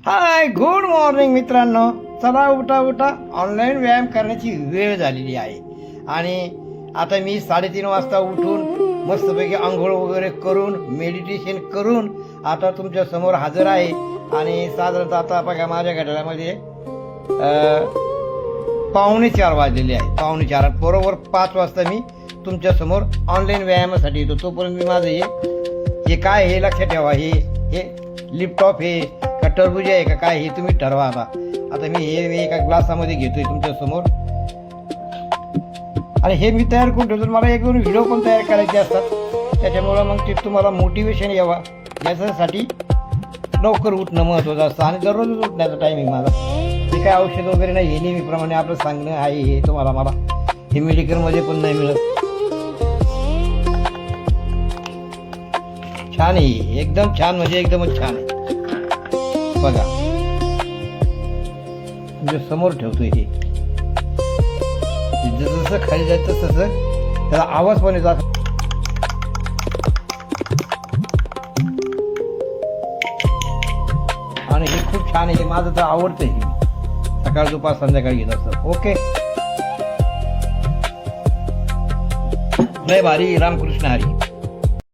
Hi good morning मित्रांनो. चला उठा उठा, ऑनलाईन व्यायाम करण्याची वेळ झालेली आहे. आणि आता मी 3:30 वाजता उठून मस्तपैकी आंघोळ वगैरे करून मेडिटेशन करून आता तुमच्या समोर हजर आहे. आणि साधारणतः आता बघा माझ्या घड्याळामध्ये 3:45 वाजलेले आहे. 3:45 बरोबर 5 वाजता मी तुमच्या समोर ऑनलाईन व्यायामासाठी येतो. तोपर्यंत मी माझं हे काय हे लक्षात ठेवा. हे लॅपटॉप हे का टरबूज आहे का काय हे तुम्ही ठरवा. आता मी हे एका ग्लासामध्ये घेतोय तुमच्या समोर. आणि हे मी तयार करून ठेवतो. मला 1-2 व्हिडिओ पण तयार करायचे असतात. त्याच्यामुळं मग ते तुम्हाला मोटिवेशन यावा याच्यासाठी लवकर उठणं महत्त्वाचं असतं. आणि दररोजच उठण्याचा टायमिंग माझा. हे काय औषध वगैरे नाही, हे नेहमीप्रमाणे आपलं सांगणं आहे. हे तुम्हाला मला हे मेडिकलमध्ये पण नाही मिळत. छान आहे, एकदम छान, म्हणजे एकदमच छान आहे. बघा तुमच्या समोर ठेवतोय. हे जसं खाली जायचं तसं त्याला आवाज पण येतो. आणि हे खूप छान आहे. माझं तर आवडतं. हे सकाळ दुपार संध्याकाळी घेत असतं. ओके, लय भारी. रामकृष्ण हरी.